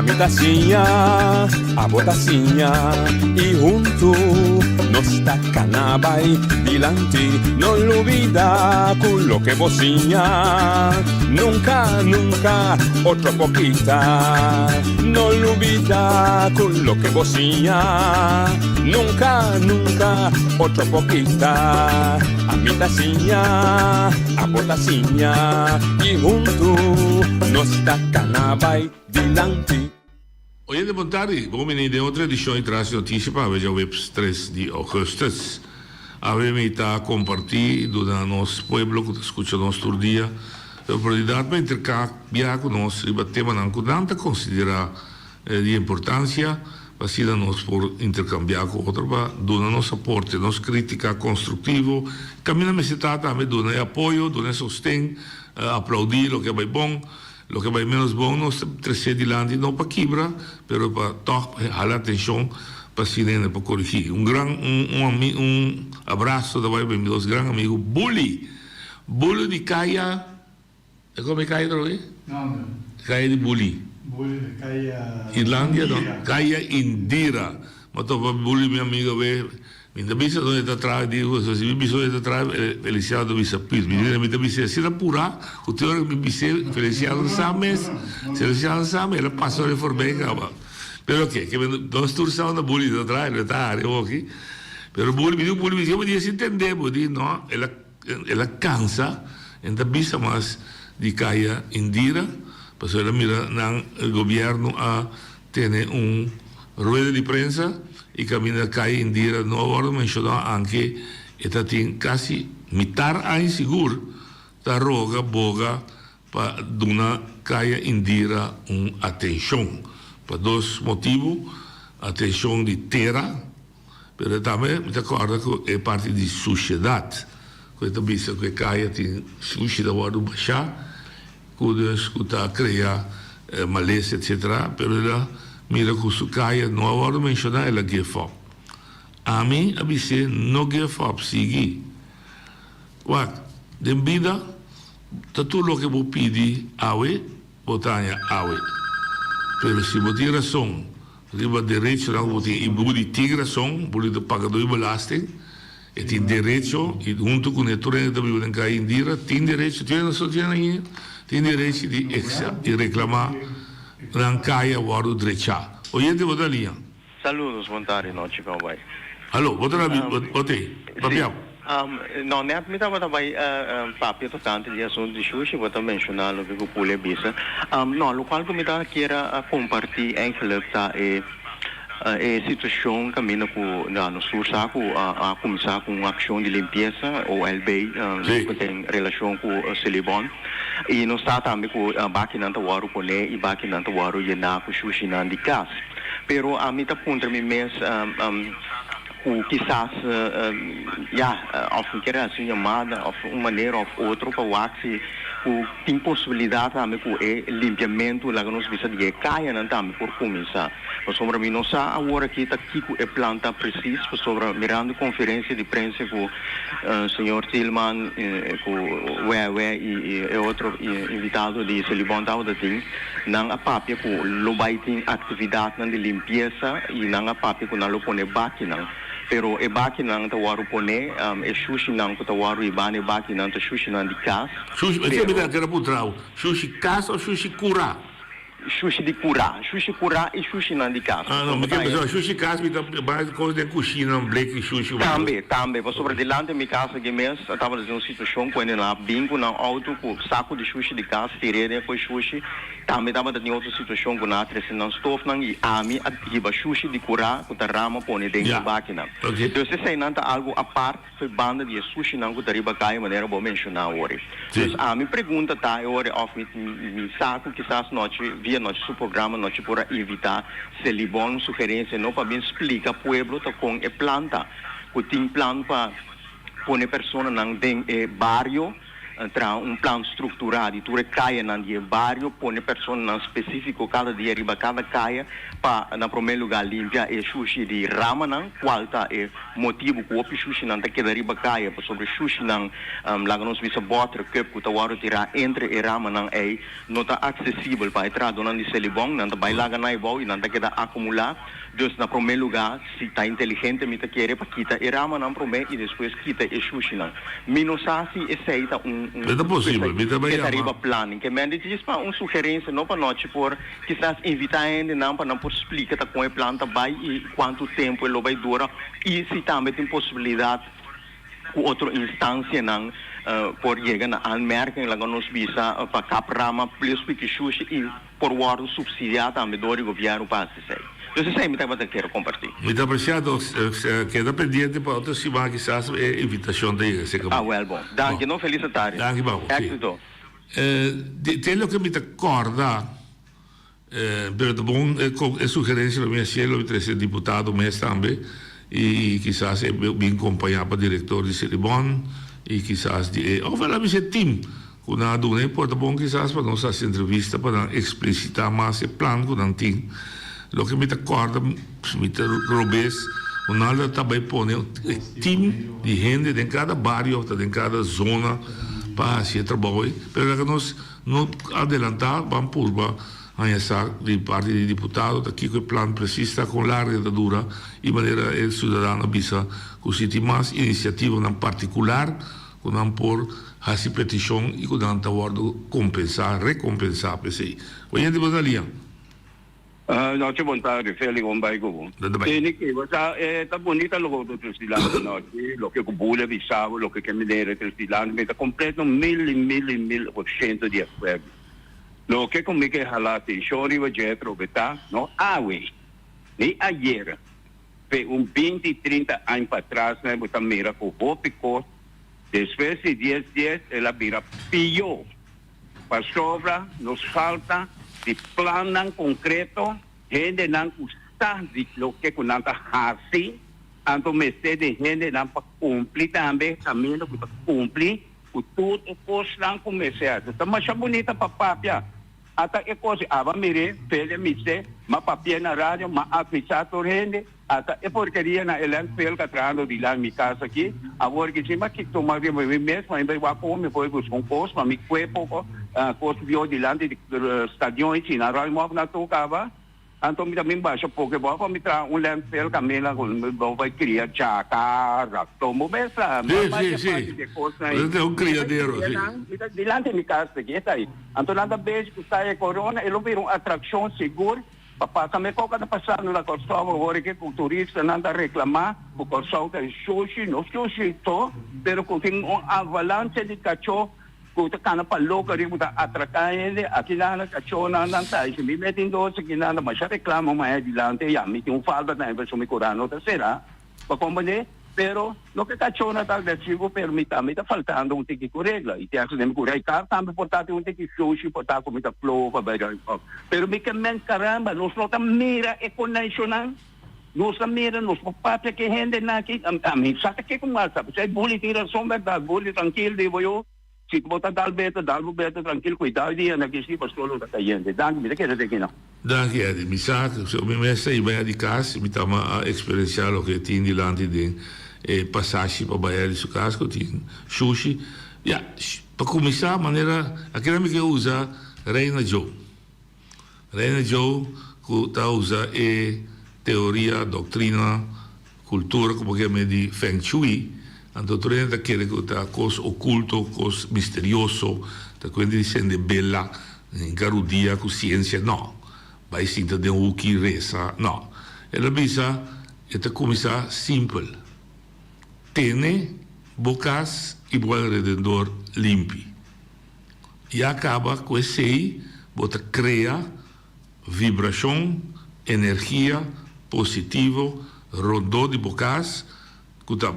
A mitacinha, a botacinha e junto nos tacanabay dilante. No olvida quello que vocinha. Nunca, nunca, otro poquita. No olvida quello que vocinha. Nunca, nunca, otro poquita. A mitacinha, a botacinha e junto nos tacanabay dilante. Oye, de Montari, come in altre edizioni tra notizie, per avere web 3 di augustus, avevamo compartito durante il nostro pueblo, che ascolta il nostro dia, per priorità intercambiare con noi, ribatteva anche tanta considera di importanza, così da noi per intercambiare con altri, dona il nostro supporto, la nostra critica costruttiva, cammina messetata, a me dona appoggio, dona sostegno, applaudire lo che va buono. Lo che va menos bom, nós trazemos de lá não para quebrar, mas para dar atenção para se para corrigir. Um abraço da vai para meus grandes amigos Bully de Caia, como é Caia droga? Não. Caia de Bully. Bully de Caia. Irlândia, não? Caia Indira. Mas tô Bully meu amigo minha bisa não está atrás digo se minha bisa está atrás Feliciano bisa pis minha bisa se era pura o teu minha bisa Feliciano Sames Feliciano Sames ela passou de formiga pero que nós torçamos na Bully de atrás está ok pero Bully eu podia se entender podia não ela cansa então bisa mas de Caia Indira passou ela mira no governo a ter rueda di prensa e cammina Caia Indira non avevo menzionato anche e tatin quasi mitar anni sicuro da roga boga per dona Caia Indira un'attenzione per due motivi attenzione di terra per también mi ricordo che è parte di società questo visto che Caia ti sushi da guardo bascia che crea malessere eccetera però mira que su Caia não agora mencionar ela give up. A mim a dizer não give up seguir. What? De vida tudo o que vou pedir awe botanha awe. Pero se você tem razão, riba direito não você e você tem razão, você de pagador belasting, e tem direito e junto com o torrente da Bíblia em Caia Indira tem direito, tem direito de reclamar não caia o ar do drecha. Oyente, vota linha. Saludos, Montari, noite, como vai? Alô, vota na votei. Papião. Não, né, me estava também papi tocante de assunto de sushi, vou também mencionar o que o pule bisa. Não, o qual que me estava queira compartilhar eigenlijk tá a situação caminha com no sursaco a começar com uma ação de limpeza ou LB que tem relação com o Celibon e não está também com a máquina de waru pone e máquina de waru llenar com sushi na de casa. Pero a mim tá ponto me mês quizás of querer assim chamada of uma maneira ou outra para o axi tem possibilidade também com o limpiamento lá que nós precisamos de caia não também por começar mas sobre mim não sabe agora que está aqui com a planta precisa sobre mirando conferência de prensa com o senhor Tillman com o Wewe e outro invitado de Celibon da tem não a papia com o tem atividade de limpeza e não a papia com o pone baki não pero e baki nang tawaru pone e sushi nang tawaru ibane baki nang sushi nang di kas sushi você me dá que era putrau sushi kas ou sushi cura sushi cura e sushi nang di kas não porque pessoal sushi kas me dá mais coisa de coxina black sushi também por sobre delante mi casa que mês estava fazendo uma situação quando na bingo na auto com saco de sushi de casa tirei foi sushi também estava em outra situação com na três não stove não e a mim a sushi de cura com a rama pone dentro da máquina então se sai não algo a parte foi banda de sushi não com a riba cai maneira vou mencionar hoje então a minha pergunta tá hoje off me saco quizás noite via nosso programa noite por evitar Celibon sugerência não para bem explica pueblo tá com a planta que tem planta para pone persona não tem barrio tra un plan strutturato di ture caia nan di barrio pone persone nan specifico cada dia riba cada caia pa na primeiro lugar limpia e sushi di ramanan qualta e motivo que o sushi nan que da riba caia sobre sushi nan lá nos visa botre que puta waro tira entre e ramanan é nota acessível para entrar donan di selibong nan vai lá ganai vou e nan que da acumular dus na primeiro lugar se tá inteligente me tá querer para quita e ramanan prome e depois quita e sushi nan minosasi e seita é possível me também é riba planning que me diz para uma sugerência não para nós por quizás invitar ainda não para não por explicar tá com a planta vai e quanto tempo ele vai durar e se também tem possibilidade com outra instância não por chegar na anmerking lá nos visa para caprama plus porque sushi e por word subsidiado também do governo para se eu sei me estava quero compartilhar muito apreciado queda pendente para outra semana quizás é invitação de well bom danke não feliz tarde danke bom tem lo que me acorda per bom é sugerência da minha cielo entre esse deputado mas também e quizás é bem acompanhado para diretor de Celibon e quizás de ou vai ser team quando a dona porta bom quizás para nossa entrevista para explicitar mais o plano que não tem lo que me acorda me robes nada também põe um time de gente em cada bairro em cada zona para fazer trabalho pero que nós não adelantar vamos por essa de parte de deputado aqui que o plano precisa com larga dura e maneira o cidadão bisa que se tem mais iniciativa em particular que não por fazer petição e que não está compensar recompensar para si hoje de batalha no c'è montare feli con bai go e che va sta bonita lo che tu sila no lo che cubule bisavo lo che camminare per sila meta completo 1000% di acquisti lo che come che halati shori va dietro beta no awe ni ayer per un 20-30 anni para trás né bota mira com o pico después de 10 e la bira pior para sobra nos falta de plano concreto, gente não custa de lo que com nada assim, então me de gente não para cumprir também, caminho para cumprir, o tudo o curso não começar. Então, mas é bonita para papia. Até é coisa, ava mire, pele me se, mas papia na rádio, mas apisato gente, até é porcaria na elan pel catrando de lá minha casa aqui, agora que se mas que tomar mesmo, mas vai para me foi buscar um curso, mas me foi pouco curso de dilante de stadion e na rádio mo na tocava, então me também baixa pouco, vou me tra um landfill camela com vai criar chacara, tomo besa, mas é um criadeiro dilante minha casa aqui está aí, então nada beijo que sai corona, ele vira uma atração segura. Papa, me coca na passando na Kosovo, agora que o turista nada reclamar, o Kosovo é sushi, não sushi to, pero com tem avalanche de cachorro, que tá cana para louca, ribo da atracar ele, aqui na cachorro não tá, se me metem doce aqui na, mas já reclama mais adiante, já me tem falta na versão me curando, terceira, para compreender, pero lo que cachorro não tá agressivo, permita, me tá faltando um tique corregla, e tem a que me curar, e cá também portátil um tique sushi, portátil como tá flow, pero me que men caramba, nós não tá mira e conexional, nós tá mira, nós papapia que gente na aqui, a mim sabe que como sabe, se bully tira sombra, bully tranquilo, digo eu, se botar dal beta tranquilo, cuidado dia na que se pastor tá caindo, danke, me que aqui não. Danke, Eddie. Mi sa che se mi messa in baia di casa, mi tama a esperienziare lo che ti dilanti di passaggi per baia di su casco, ti sushi. Ja, per cominciare, maniera, aquella che usa Reina Joe. Reina Joe, che usa teoria, dottrina, cultura, come chiama di Feng Shui, la dottrina da che è cosa occulto, cosa misterioso, da quindi dicendo bella, garudia, con scienza, no. Vai sinta de um que reza, não. Ela bisa, esta comisa simples. Tene bocas igual redondor limpi. E acaba com esse aí, bota cria vibração, energia positivo, rodou de bocas, que tá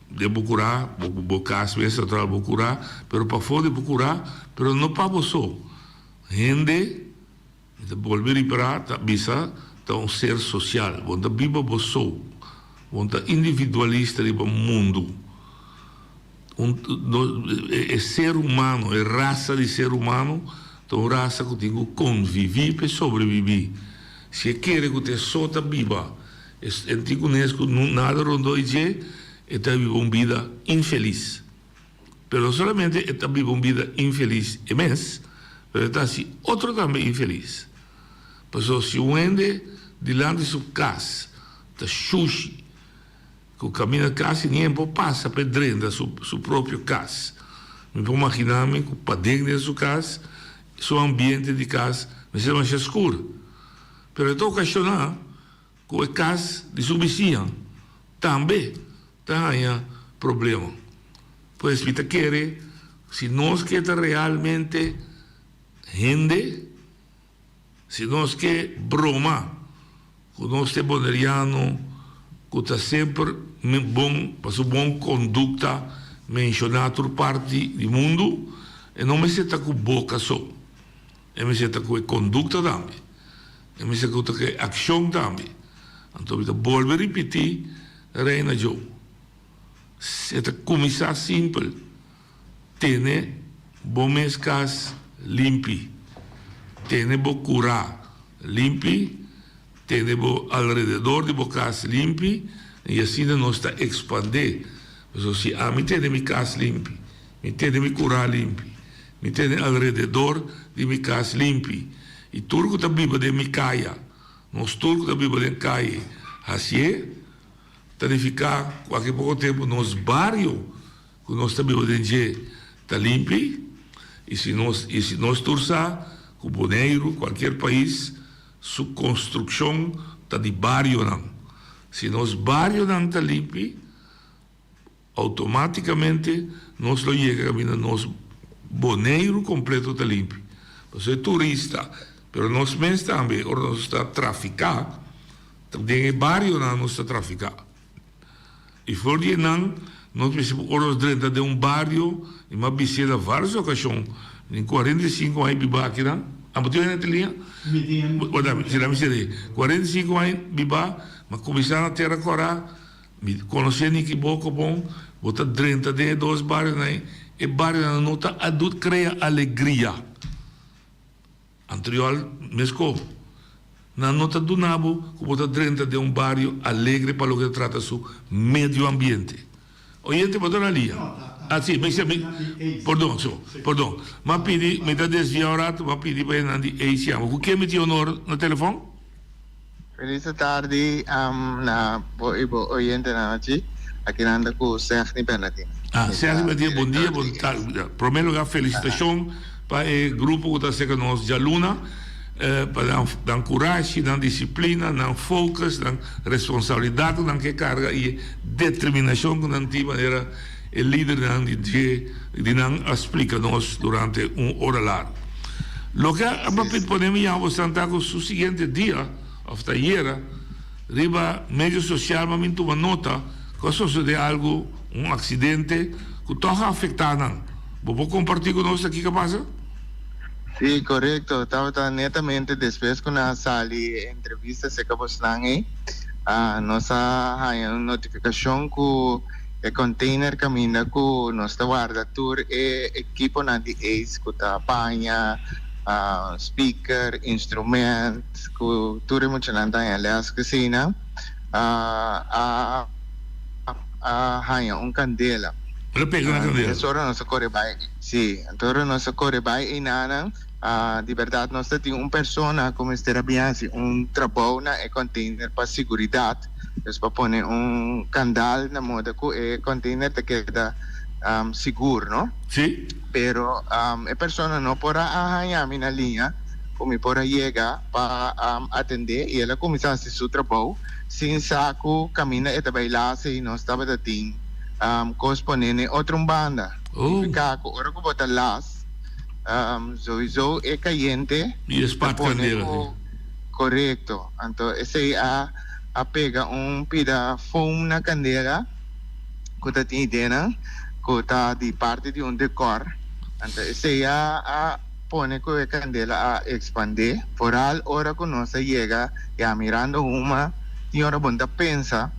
de bucurá, bocas mesmo tra bucurá, pero para fora de bucurá, pero não para você. Rende volver para bisa tá um ser social, onde viva você, onde individualista do mundo. é ser humano, é raça de ser humano, então raça que tem que conviver para sobreviver. Se quer que você solta viva, é tipo que nada rondou e está vivendo uma vida infeliz. Pero solamente está vivendo uma vida infeliz, é mesmo, mas está assim, outro também infeliz. Por isso, se o ende diante de sua casa, está sushi, que caminha casa e ninguém passa para dentro da sua própria casa. Me vou imaginar-me que para dentro da sua casa, seu ambiente de casa, mas é mais escuro. Mas eu estou questionando que a casa de sua vizinha também tem problema. Pois, você quer, se nós queremos realmente render, se nós queremos bromar, que nós temos boneriano, que está sempre bom, para sua boa conduta, mencionar outra parte do mundo, e não me senta com boca só. E me senta com a conduta também. E me senta com a ação também. Então, eu vou repetir, Reina Joe. Se começar simples, tem bom mescas limpi, tem bom curar limpi, tem bom alrededor de casa limpi, e assim nós está expandir. Então, se a mim tem minha casa limpi, me tem minha curar limpi, me tem alrededor de minha casa limpi, e tudo que está vivo de minha caia, nós tudo que está vivo de caia, assim de ficar qualquer pouco tempo nos bairros que nós estamos vivendo está limpo, e se nós torçar com o Boneiro, qualquer país, sua construção está de bairro não. Se nós bairro não está limpo, automaticamente nós não chegamos a nosso Boneiro completo está limpo. Você é turista, mas nós mesmos também, ou nós está traficando, também é bairro não nós está traficando. E por dia não, nós precisamos dentro de bairro, e uma visita várias ocasiões, em 45 anos, biba aqui, não? A motivo é na linha? Se 45 anos, biba, mas começaram a ter agora, conhecendo que pouco bom, botar dentro de dois bairros, né? E bairro não está adulto, cria alegria. Anterior, mesmo. Na nota do Nabo, que bota dentro de bairro alegre para o que trata do meio ambiente. Oyente, botou na linha. Ah, sim, mas perdão. Mas pedi, me dá desviado, mas pedi para ele e siamo. O que me tinha honor no telefone? Feliz tarde, na oyente na aqui, aqui anda com o Sergi Bernardino. Ah, Sergi Bernardino, bom dia, bom tarde. Primeiro lugar, felicitação para o grupo que está sendo nós de aluna. Para dar coragem, dar disciplina, dar focus, dar responsabilidade, dar que carga e determinação que não tem maneira o líder de não explica nos durante hora larga. Lo que a papel podemos ya bastante con su siguiente día, hasta ayer, riba medio social, me tuvo nota que sucede algo, un accidente que todo afectado. ¿Vos compartir con nosotros aquí qué pasa? Sí, correcto. Estaba netamente después con la sali entrevista se acabó ahí. Nos hay una notificación que el container camina con nuestra guarda tour equipo nandi ace que apaña speaker, instrument, que tour mucho nanda en la cocina. Hay un candela. Ahora no se corre by, sí, entonces no se corre by y nada. De verdad, nós temos persona como esta Bianchi, trabalho na container para seguridade, para pôr candal na moda que o container te queda seguro, não? Sim. Pero a persona não pode arranhar na linha, como pode chegar para atender e ela começa a seu trabalho, sem saco, camina e trabalhar se não estava da team, correspondendo a outra banda. Ficar com hora que bota las sowieso é caliente e candela correto, então esse a pega pida foam na candela que está dentro que está de parte de decor, então esse a põe com a candela a expandir por al hora que nós chega já mirando uma e hora bonda pensa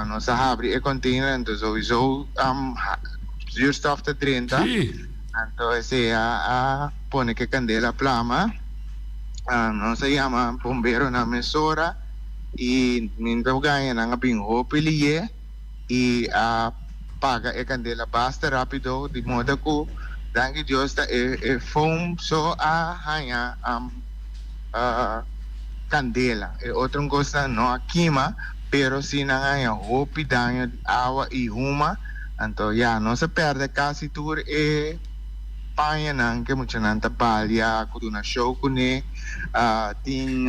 nós abre o container, então sowieso zuurstof te 30. Sì. Entonces pone que candela plama. No se llama bombero na mesora y mientras ganha nga bingo piliye y paga e candela basta rápido de modo que danke Dios ta e foam so hanya candela e outra coisa não a queima pero si na ganha hopi danha água e uma então já não se perde quase tudo e panha nang que muita nanta palha com uma show com ne tem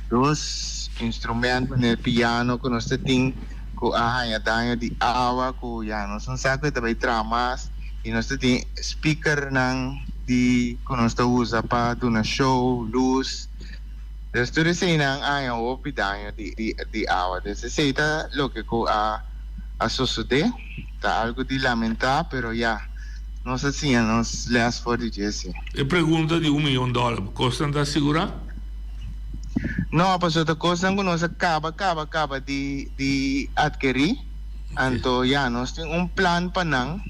dois instrumentos no piano que nós tem com a danha de água com já não são sabe também tramas e nós tem speaker nang de que nós usa para uma show luz. Dus toen is een aan op die oude. Dus ze zei dat lo que a suceder, tá algo de lamentar, pero ya no sé si nos leas for de Jesse. E pergunta de $1 milhão, costam de assegurar? No, pues otra cosa que nos acaba de adquirir. Anto ya nos tem plan pa nang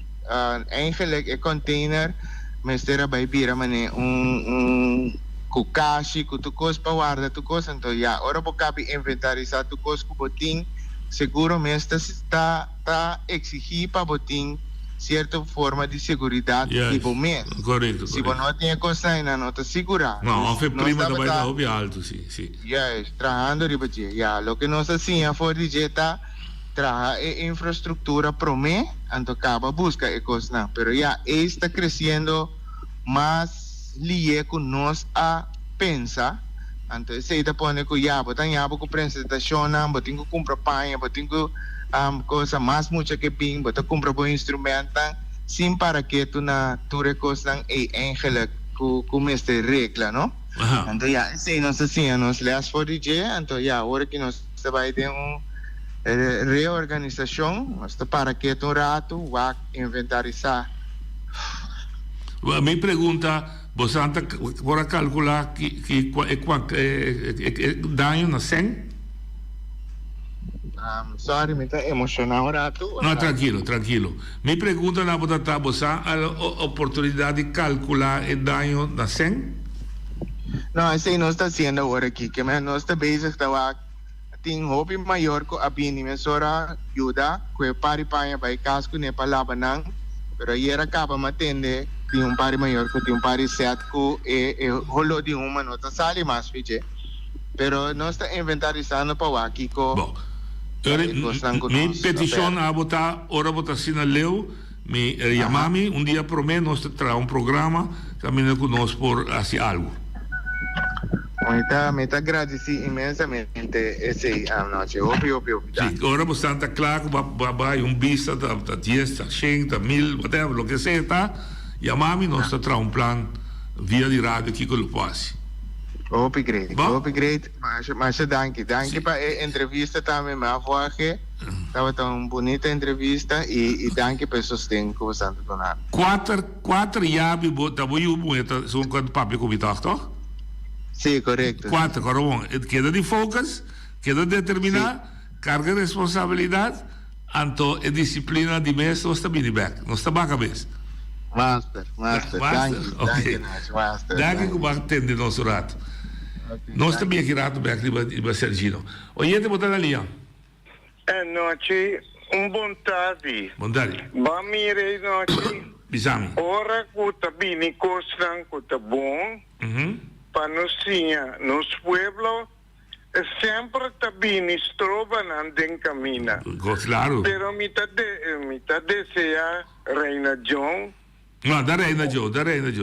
eigenlijk e container mestera bij bira mane kukashi kutukos pa guarda tukos anto ya ora po kapi inventarizar tukos ku botin seguro mesta está exigir pa botin cierta forma de seguridad tipo mes. Correcto. Si não tem coisa ainda não está segura. Não, foi prima da baita hobby alto, sim. Yes, trabajando riba je. Ya, lo que nos hacía for de jeta trabaja infraestructura promé, anto acaba busca e cosa, pero ya está creciendo más lie con nos a pensa, entonces se te pone que ya, botan ya con presentación, botin que compra paña, botin que cosa más mucha que ping, botan compra buen instrumento, sin para que tu recosan e eigenlijk como este regla, ¿no? Entonces ya, se nos hacía, nos leas for DJ, entonces ya, ahora que nos se va a ir reorganização, hasta para que um rato vá inventarizar. Me pergunta, você anda para calcular que daño na 100? Sorry, me está emocionado rato. Não, tranquilo. Me pergunta na botata, você a oportunidade de calcular o daño na 100? Não, isso não está sendo agora aqui, que não está bezig estava ting hobby maior ko abini mesora yuda ko pari paña by casco ne palabanang pero yera kapa matende di un pari maior ko di un pari set ko holo di uma nota sali mas fiche pero no está inventarizando pa waki ko mi petition a botar ora botasina leu mi llamami un día promé nos trae un programa camina conosco por hacia algo. Me agradeci imensamente esse noite. Óbvio. Sì, ora possiamo estar claro vai un vista da 10, da 100, da 1000, whatever, lo che sia, tá? Chiamami, nós tra un plan via di radio aqui con lo passi. Hope great. Mas danke para a entrevista também, ma vorige. Estava tão bonita entrevista e danke per sostegno que você está donando. Quatro jabi da voglio mueta sono quando papi comitato, toch? Sì, corretto. 4, corrobon. Queda de focus, queda determinar, carga de responsabilidade, anto e disciplina di mes non sta bene back, non sta bacca bes. Master. Danke, master. Danke che va attende il nostro rato. Non sta bene rato back di Sergino. Oyete botare lì. Noci, un buon tardi. Buon tardi. Bamire noci. Bisami. Ora kuta bini kostan kuta bom. Para nos pueblos sempre também trova andem camina. Claro. Pero mitad desea Reina John. No, da Reina John,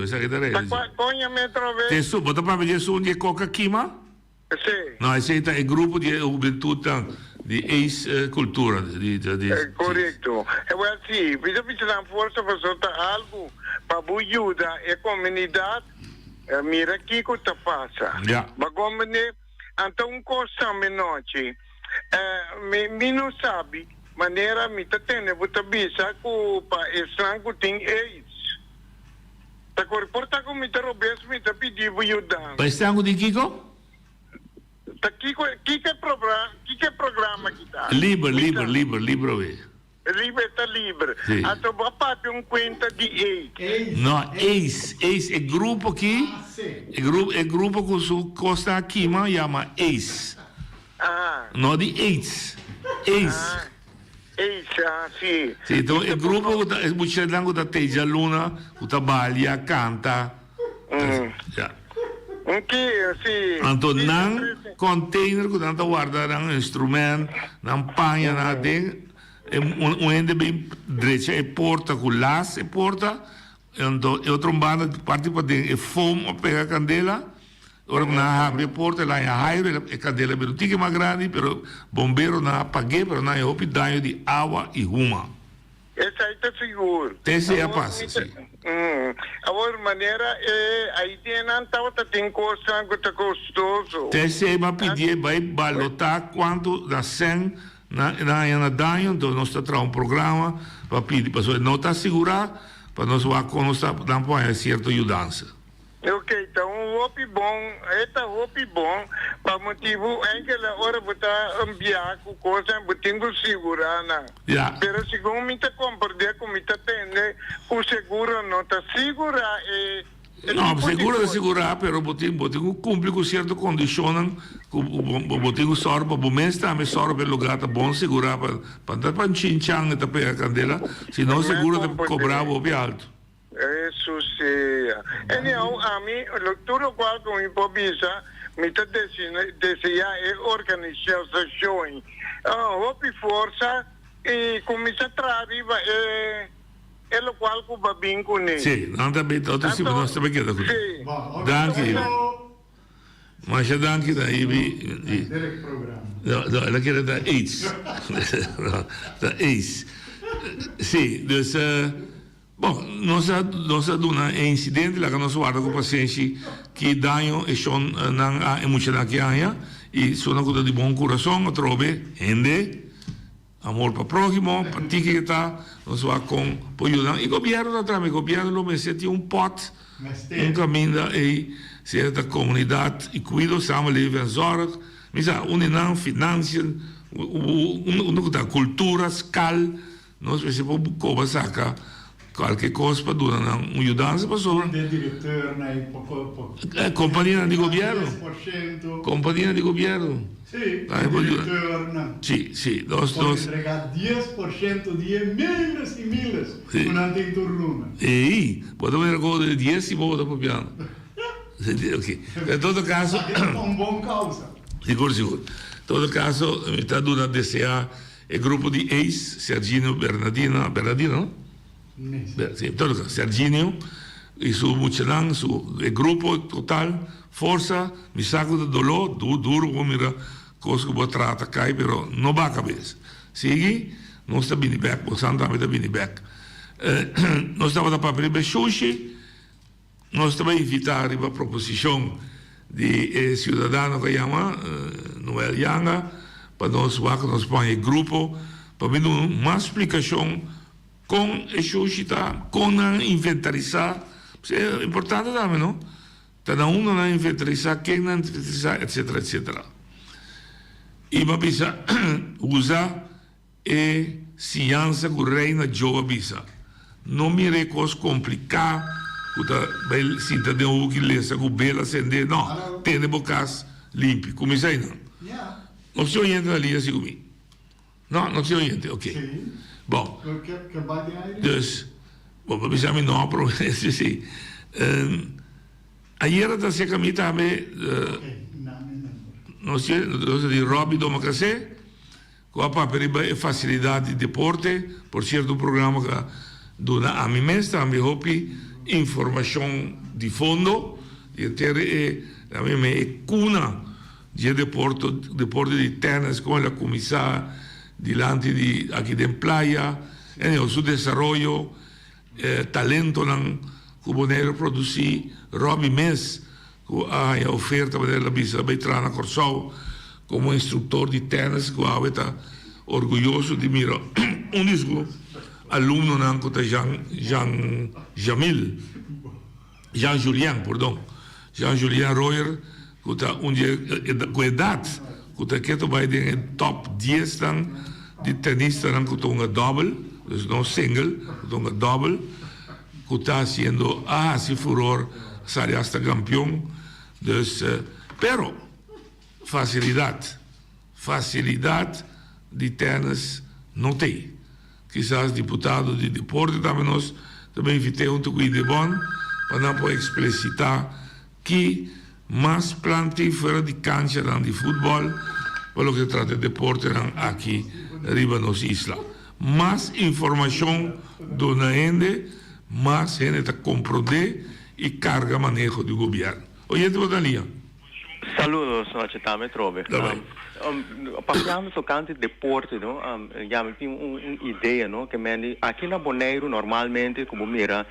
sai che da Reina John. Coña me trove. Te su, bota pa vedere su di Coca Kima? Sì. No, è il gruppo di juventude di Ace Cultura. Corretto. E well, sì, bisogna forse fare algo per aiutare la comunità. Mira aqui que está passa. Bagomene, então coisa menoche. Me não sabe maneira me tá tendo vota bisa ku pa estrango tem AIDS. Tá com reporta com me tá robes me tá pedindo ajuda. Pa estrango di Kiko? Tá Kiko, que programa que tá? Libro. Libertà Libera. Sì. A tu papà più un conta di AIDS. No, ACE. ACE è gruppo che... È gruppo che su Costa Kima chiama ACE. No, di AIDS. ACE. Sì. Sì, il gruppo che è da Teja Luna, che trabalha, canta. Ok, sì. Anto nan container che tanto guarda un strumento, nan pagna, nan ding, un ende ben dreccia e porta con l'as e porta, e otro banda parte per ding e foam o pega candela. Ora na abre porta lá em raio e candela pero tique mais grande, pero bombeiro na apaguei, pero na hopi danho de água e ruma. Essa aí tá seguro. Esse é a passa, sim. A maneira é aí tem não tá tem coisa que tá gostoso. Esse é uma pedir vai balotar quanto da 100 na danho, então nós está tra um programa para pedir para não tá segurar para nós vai conostar dar uma certa ajudança. Ok, então roupa bom, para motivo em que a hora botar enviar com coisa, botinho segurar, né? Yeah. Pero segundo me tá compreender como tá tendo, o seguro não está segura Não, seguro de segurar, pero botinho cumpre com certa condição, botinho sorba, bom mês também sorba pelo lugar tá bom segurar para dar para chinchang e pegar a candela, senão seguro de cobrar o alto. Isso sim. Então, a mim, tudo qual com improvisa, me está desejar é organização. Houve força e começa a trabalhar é o qual que vai bem com ele. Sim, não está bem, nós também queda com ele. Danke. Mas já danke daí, não, ela quer da AIDS. Da AIDS. Sim, dus... Bom, nós duna incidente lá que nós guarda com paciente que danho e são não emocional que há e são uma coisa de bom coração, trobe, ende, amor para próximo, para ti que está, nós vai com ajudar e governo atrás, o governo me sente pot, caminho e certa comunidade e cuido, samenleven, zorg, misa, uninam, finanças, uma cultura, scal, nós precisamos como saca qualche cosa per dare un'aiutanza per solo. Compagnia di governo. Compagnia di governo. Sì, sì. Puoi entregare 10% di miles e miles durante il turno. E potremmo dire cosa di 10 voto per piano. Ok. In tutto caso... Un buon causa. Sicuro. In tutto caso, mi sta dando a deseare il gruppo di ACE, Serginio Bernardino, no? Sì, Serginio e su Muchelang, su il gruppo total, forza, mi sacco di dolore, duro come era cosa che può trattare, però non va a cabeça. Segui, non sta bene back, non sta bene back. Non stava da papere per sushi, non stava a invitare la proposizione di ciudadano che chiama Noel Yanga, per noi fare il gruppo, per avere una spiegazione con le società, con inventarizzazione, è importante também, no? Cada uno ha inventarizzato, che ha inventarizzato, eccetera, eccetera. E ma bisa usa e scienza che reina giova bisa. Non mi recos complicare, che bel cittadino che lesa, che bella sende, no, tiene bocas limpi, come sai, no? Non si niente da lì, come no, non si niente, ok. Bom, dus, bom, we zijn nog progressie, sì. Ieri da se camita a me, non si di Robby Domacasè, qua per le facilità di deporte, per certo programma che dona a me mesta, a me hopi, informazione di fondo, di terre e a me è cuna di deporte di tennis con la commissaria delante di aquí de playa, en su desarrollo, talento nan cubonero produci, Robbie Mes, que ha oferta para la visa Betrana Corsau, como instructor de tennis, que ha orgulloso de mira, un disco, alumno nan que Jean-Julien Royer, que ha edad, que ha quieto bij de top 10 dan, de tenista não que tem double, dus não single, tem double, que está haciendo así furor, sale hasta campeón, dus, pero facilidade de tenis não tem. Quizás deputado de deporte também invitei um pouco de bom para não poder explicitar que mais plante fora de cancha de futebol para o que trata de deporte aqui arriba nas islas. Mais informação do gente, mais gente está compreender e carga manejo do governo. Oye, Botalia. Saludos, Città Metrobe. Parlando tocante deporte, no? Já me tenho uma ideia, no? Que aqui na Bonaire normalmente como mira,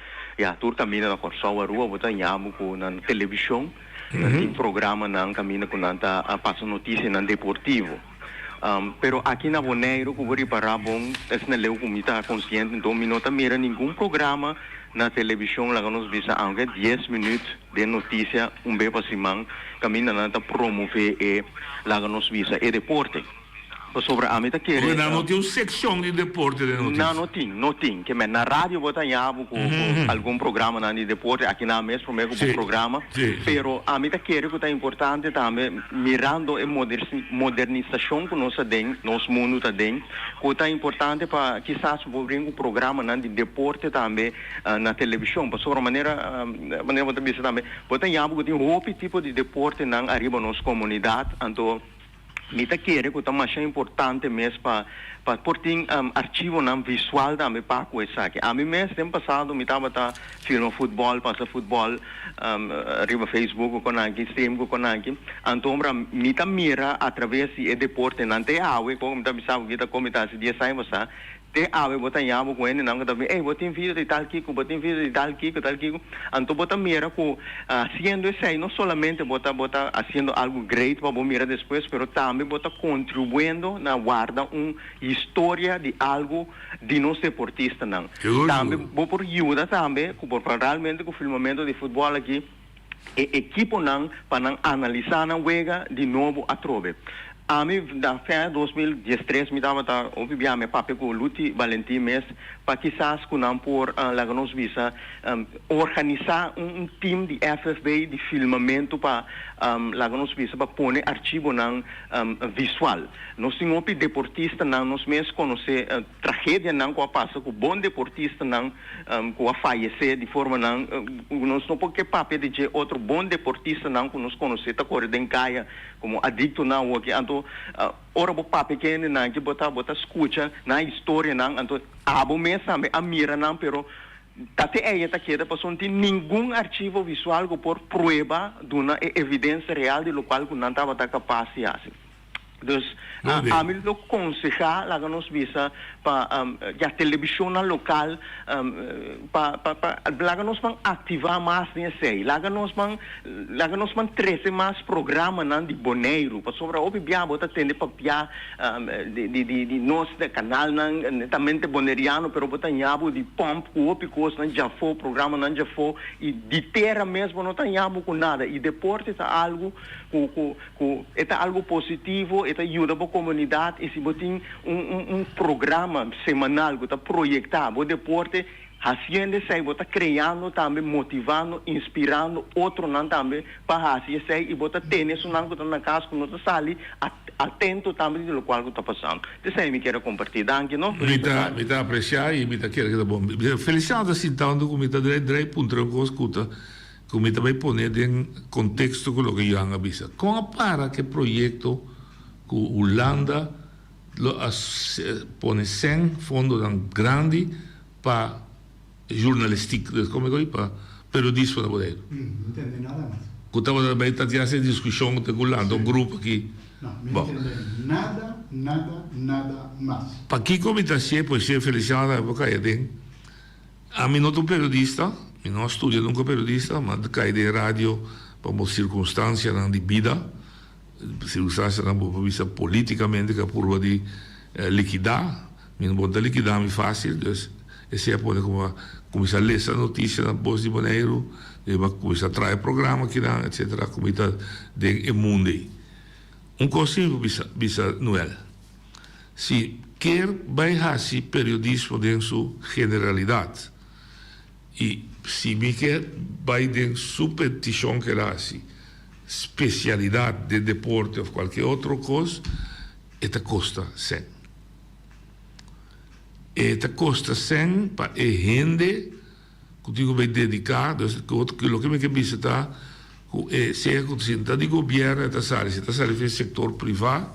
tu caminha na Corsoa rua, botar nhamo na televisão, tem programa na caminha com nanta passa notícia na deportivo. Pero aqui na Bonaire, como reparar bom, esse não é o que está consciente, então não mira nenhum programa na televisão, lá nos visa aunque 10 minutos de notícia, bem para cima, caminha na promover e lá nos visa e deporte. Sobre a meta que não tem uma secção de deporte de notícia. Não tem, que na rádio botar nhabo com algum programa de deporte, aqui na mesmo primeiro programa, pero a meta que é importante também mirando a modernização que nós tem, nosso mundo tem, que é importante para quizás abrir um programa de deporte também na televisão, para sobre maneira botar bisa também, botar nhabo que tem outro tipo de deporte na arriba nossa comunidade, então mita querer que é mais importante mesmo para por ter arquivo visual também para coisa aqui. A mim mesmo tempo passado me estava filmando futebol, passa futebol, arriba Facebook com aqui, stream com aqui. Então me mira através de deporte não tem água, como me pensava que como está se dia sai você te ave botar nhamo com ele não também botem vídeo de tal kiko botem vídeo de tal kiko então botar mira com haciendo isso não solamente botar haciendo algo great para bom mira depois pero também botar contribuindo na guarda história de algo de nós deportistas não também vou por ajuda também por realmente com o filmamento de futebol aqui equipo não para não analisar na wega de novo a trove. A mim, da fé 2013, me dava a meu papel com o Luti Valentim mesmo, para quizás que não por lá nos visa organizar time de FFB de filmamento para lá nos visa para pôr arquivo visual. Nós temos deportista não nós mesmos conhecer tragédia não que passa com bom deportista não que a falecer de forma não nós não porque papel de outro bom deportista não que nós conhecer tá correndo em caia como adicto não aqui então ora o papel que não que botar escuta na história não então abo mesmo a mira não pero até aí está queda para não ter nenhum arquivo visual que por prova de uma evidência real de local que não estava capaz de fazer. Dus a mim lo aconselhar lá nos visa para a televisão local para lá nos vão ativar mais nesse lá nos vão trazer mais programa de Bonaire para sobre o bia bota tende para de nosso canal também de boneriano pero bota nhabo de pomp o picos já foi programa já foi e de terra mesmo não tá nhabo com nada e deporte é algo é algo positivo está ajuda para a comunidade e se botem programa semanal que está projetado o deporte haciendo isso está criando também motivando inspirando outro não também para fazer isso e bota tênis não que está na casa que não está ali atento também do qual está passando isso aí me quero compartilhar aqui não me está apreciar e me está querendo que tá bom felicitar assim tanto como está direito ponto com escuta como também pôr em contexto com o que eu ando avisa com a para que projeto que Holanda põe 100 fundos grande para jornalística como é que para periodismo na Bonaire não entendi nada mais que estava também está tendo essa discussão com Holanda um grupo aqui não entendi nada mais para que como está cheio pois ser felicitada época a mim não estou periodista eu não estudo nunca periodista mas cai de rádio para uma circunstância de vida circunstância não vista politicamente que a curva de liquidar não pode liquidar muito fácil esse é pode começar a ler essa notícia na Voz de Bonaire começar a trazer programa que dá etc como está de mundo um conselho bisa Noel se quer vai fazer periodismo em sua generalidade e se me quer vai em sua petição que ela faz especialidade de deporte ou qualquer outra coisa, esta custa 100. Esta custa 100 para a gente que digo vai dedicar, aquilo que me quer visitar, se é que de governo, esta sala, se esta sala fez sector privado,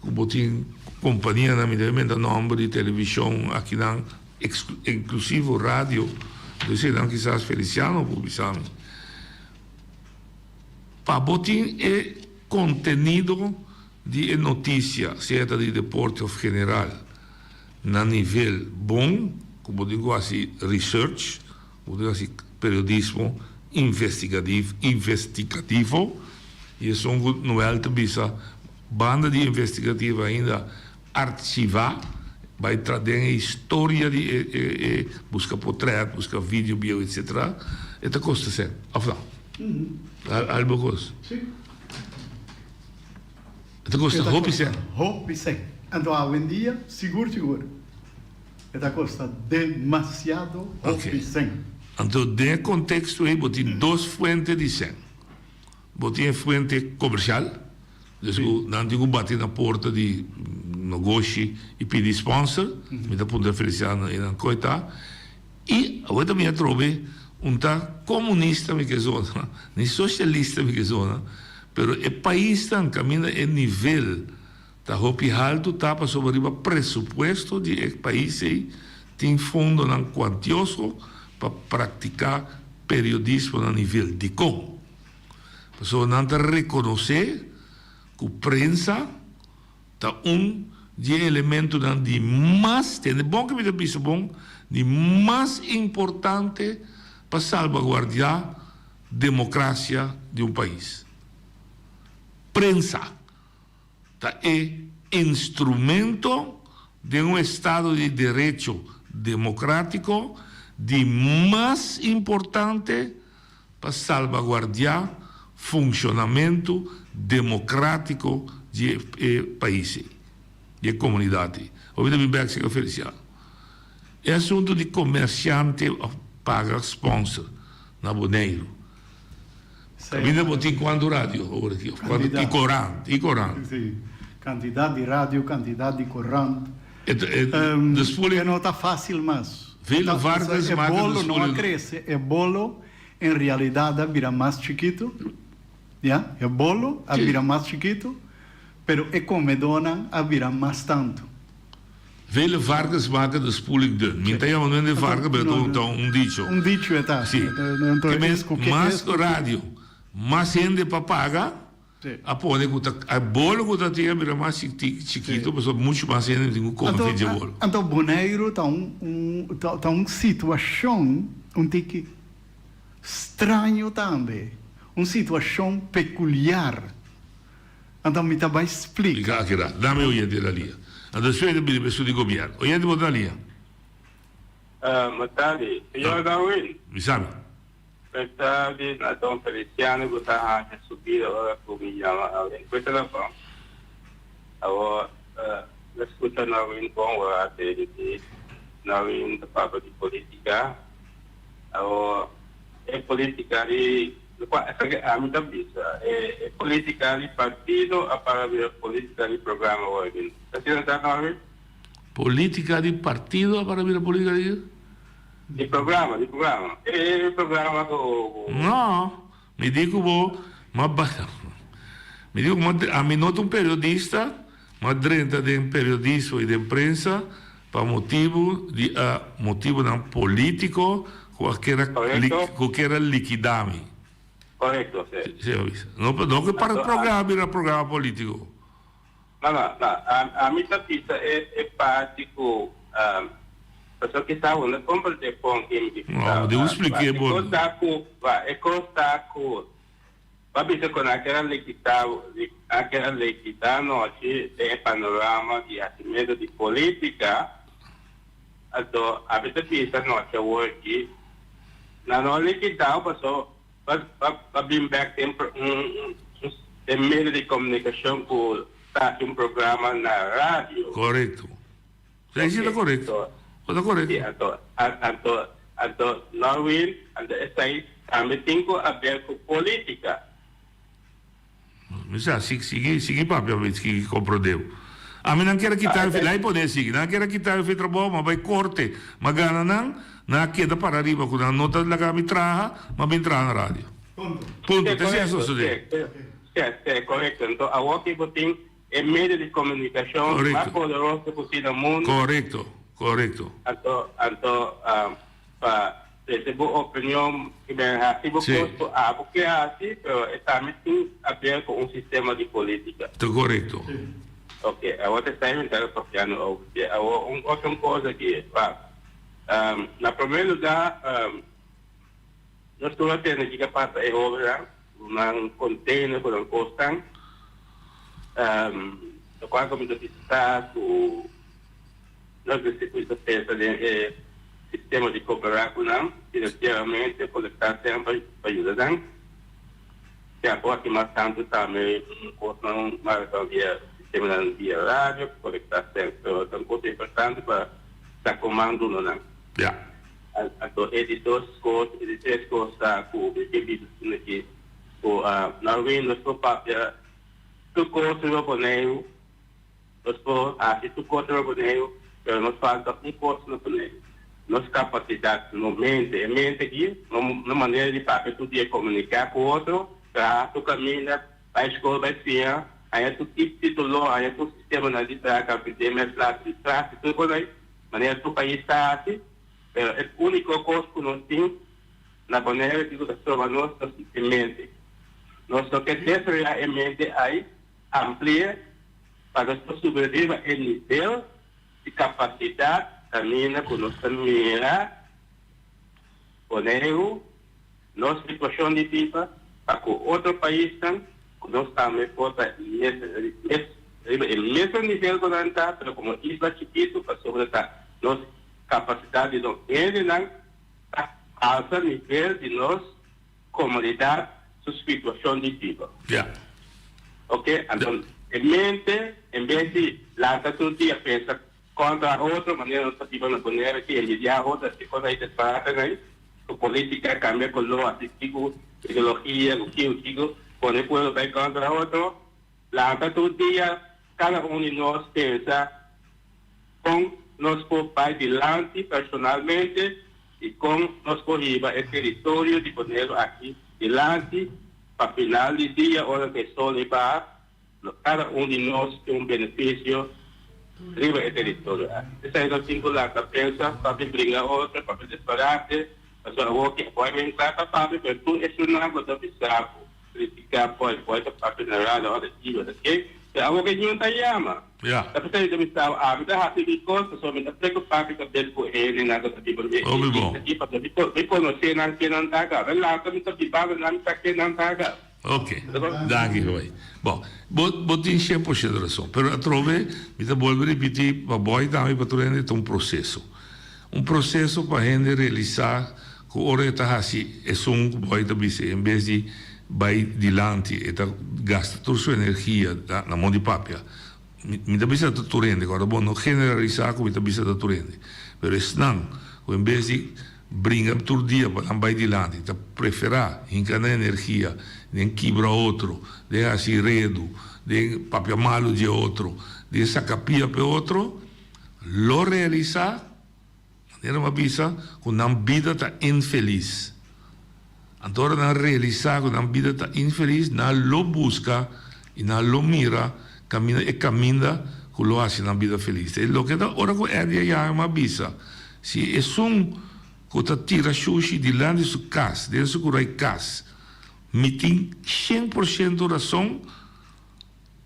que botem companhia na minha nome de televisão aqui não, inclusive rádio, então não quizás Feliciano publicamos. Para botem conteúdo de notícia, seja de deporte ou general, na nível bom, como digo assim, research, como digo assim, periodismo investigativo, e isso não é a banda de investigativa ainda arquivar, vai trazer a história de buscar portrait, buscar vídeo, bio, etc. Esta custa sempre, afinal. Algo coisa. Sim. Esta custa roupa e sempre. Roupa e sempre. Então, hoje em dia, seguro. Esta custa demasiado roupa e sempre. Então, nesse contexto aí, botem duas fontes de sempre. Botem a fonte comercial, não digo bater na porta de negócio e pedir sponsor, me dá ponto de Feliciano e não coita. E agora também trove comunista me que zona, nem socialista me que zona, pero o país está caminhando em nível da roupa alto, tá para sobre o pressuposto de o país aí tem fundo não quantioso para praticar periodismo a nível de como. Pessoa não está reconhecer que a prensa está de elemento de mais, tem bom que me dá bom, de mais importante para salvaguardar a democracia de país. Prensa é instrumento de Estado de Direito democrático de mais importante para salvaguardar funcionamento democrático de país, de comunidade. Ouvido bem que Feliciano. É assunto de comerciante paga sponsor na Boneiro. Ainda botem quanto rádio? E corante. Sim. Quantidade de rádio, quantidade de corante. Não está fácil, mas... O bolo não cresce. O bolo, em realidade, vira mais chiquito. Yeah? O bolo vira mais chiquito, pero a comedona vira mais tanto. Vele Vargas marca dos públicos de. Minta eu não é Vargas, mas dicho. Dicho é tá. Sim. Que mais rádio, mais gente para pagar. A pone a bolo que está tinha vira mais chiquito, mas muito mais gente tem como fazer bolo. Então Boneiro tá uma situação que estranho também, uma situação peculiar. Então me tá vai explicar. Dá-me o iente da linha. Adesso vedi per questo di governo. Oiete Motalia? Matali, io Gawin. Mi sa. Questa di Don Feliciano che sta a subire ora come chiama. Questa la fa. Allora, l'ascolta Gawin con ora di Gawin da parte di politica. Allora, è politica di a mia vista è politica di partito a parlare politica di programma oggi. Politica di partito a parlare politica di programma. E il programma no, mi dico a me noto un periodista, ma dentro di un periodismo e di imprensa per motivo non politico qualche liquidami. Corretto, sì. Non che per il programma politico. No, a mia vista è pratico, perché stavo nel completo con chi no, devo spiegare bene. E costa va bene con anche l'equità, no, c'è il panorama di attimento di politica, allora a mia vista no, c'è oggi, non l'equità, perché va ben back in medio di comunicazione con está um programa na rádio. Correto. Isso é correto. Está correto. Então, Norwin, também tem que haver com política. Mas sigue papel, que compreendeu. A mim não quero quitar, lá e poder seguir, não quero quitar o feito bom, mas vai corte, mas gana não queda para arriba, quando a nota lá que me traga, mas me entra na rádio. Ponto, é isso, é correto. Então, a OAK tem é meio de comunicação mais poderoso possível no mundo. Correto. Então, para receber opinião que bem racebo custo porque assim, também tem a ver com um sistema de política. Correto. Ok, a outra está inventando outra coisa aqui, na primeiro lugar, nós estamos tendo que passar a obra num container por um costão, quando a gente está nós decidimos fazer sistema de cooperar com nós, financeiramente, coletar sempre para ajudar. E agora que mais tanto também, costão, mais via sistema via rádio, coletar sempre, então, coisa importante para estar comando, não. Então, três coisas com o equipe aqui, na Win, nós vamos para tu coisa no boneio, nós vamos tu coisa no boneio, pero nós falta coisa no boneio. Nossa capacidade no mente aqui, na maneira de para tu dia comunicar com o outro, para tu caminha, para a escola vai ser, aí tu título, aí tu sistema na lista, capitão, classe, tudo por aí, maneira tu país está assim. É a única coisa que nós temos na maneira de transformar nossa mente. Nós só queremos destruir a mente aí, amplia, para nós sobreviver em nível de capacidade, caminha com nossa mira, poder, nossa situação de vida, para que outro país nós também possa o mesmo nível que nós estamos, como isla chiquito, para sobreviver nossa capacidade de ele não alto nível de nós comunidade sua situação de vida. Ok? Então, em vez de lá todo dia pensa contra outra maneira nós estamos na maneira que ele já outra se coisa aí disparata aí, a política cambia com o artigo, ideologia, o que quando depois vai contra outro, lá todo dia cada de nós pensa com nós por pai dilante personalmente e com nós corriba o território de poder aqui dilante para final de dia hora que só levar cada de nós tem benefício riba o território. Essa é a singular que pensa para brincar outra para disparate a sua work pode entrar para mas tu é uma coisa bizarra criticar pode para generar a hora de dia, ok? Algo que não está chama. Tapi saya tidak bisa, kita hasil ikut, so kita preocupado com ele com ele na coisa de bom. Aqui para depois conhecer não que não tá cá, lá que kita tiba não tá que não tá cá. Ok, danke vai. Bom, botin 100% razão, pero a trove, me volvo a repetir, para boy também para tornar um processo para gente realizar que ora está assim, é boy também em vez de vai dilante e gasta toda sua energia na mão de papia. Mi da bisa tu rende, agora bom não generalizar como da bisa tu rende, mas não, em vez de brincar todo dia para não vai dilante, tá preferar encanar energia, nem quebrar outro, de assim redo, de papia malo de outro, de sacapia para outro, lo realizar, maneira uma bisa, com não vida tá infeliz. Então, não realizar que a vida está infeliz, não lo busca e não lo mira, caminha que lo hace na vida feliz. E o que está ora com ele já é uma bisa. Se é que está tira sushi de lá de sua casa, de sua casa, me tem 100% razão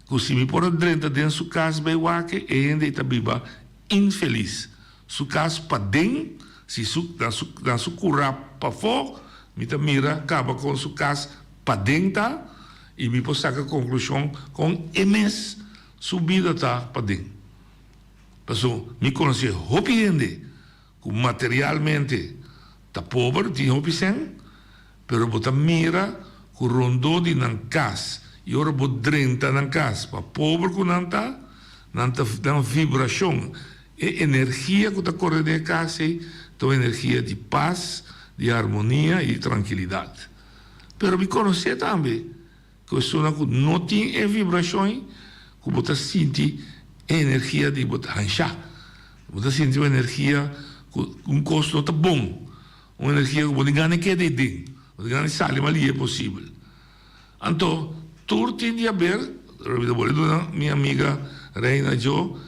que se me pôr dentro de sua casa, vai que ainda está viva infeliz. Sua casa para dentro, se dá sua cura para fora, me mira, acaba com sua casa para dentro e me pode sacar a conclusão com MS, sua vida está para dentro. Então, me conhece gente que materialmente está pobre, tem opção, mas você mira que rondou de na casa e ora bo drenta na casa, pa pobre com nanta vibração, e energia que tá correndo na casa, então energia de paz, de harmonia e tranquilidade. Pero me conhecer também, que pessoa que não tem vibrações, que você sente energia de você hanchar, você sente uma energia com um custo não tá bom, uma energia que você ganha que é de dentro, você ganha sabe, mas ali é possível. Então, tudo tem a ver, minha amiga Reina Jo,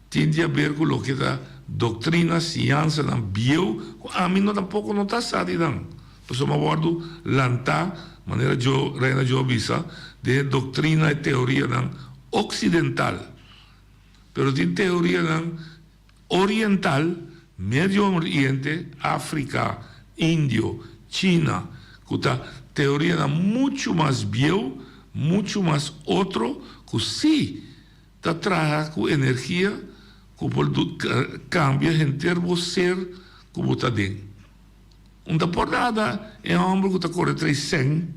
tem a ver com o que é doutrina, ciência, bio, a mim não tampouco não está sabe não. Posso me guardo lantar maneira Jo Reina Jo visa de doutrina e teoria não ocidental, pero tem teoria não oriental, Médio Oriente, África, Índio, China, que tá teoria não muito mais bio, muito mais outro, que sim, está trabalhando com energia, que pode cambiar em termos de ser, que você está dentro. Não por nada, é um homem que está correndo 300,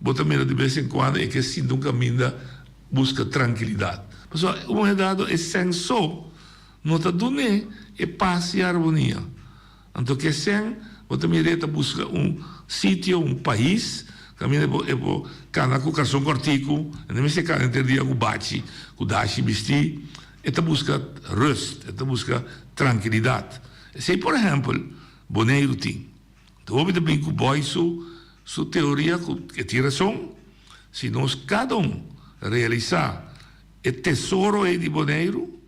você mira de vez em quando, e que sim, nunca minda busca tranquilidade. Mas uma verdade é sem só, não está dando é paz e harmonia. Então, que sem, você mira busca sítio, país, caminho é bom, cana com carção cortico, nem se cana entre dia com bate, com dashi bisti, esta busca rust, esta busca tranquilidade. Se por exemplo, Boneiro tem, então houve também com boy sua teoria que tem razão, se nós cada realizar o tesouro de Boneiro,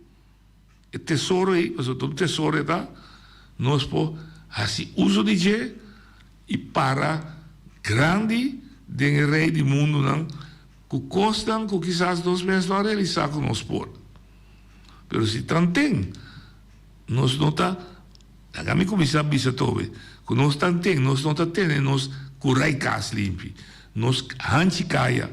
o tesouro mas o tesouro está, nós podemos fazer uso de je e para grande den rei do mundo não que custam que quizás 2 meses para realizar com nós por. Pero se tantem nós não tá a mim começar a bisa tobe que nós tantem nós não tá tendo nós curai cas limpi nós hanchicaia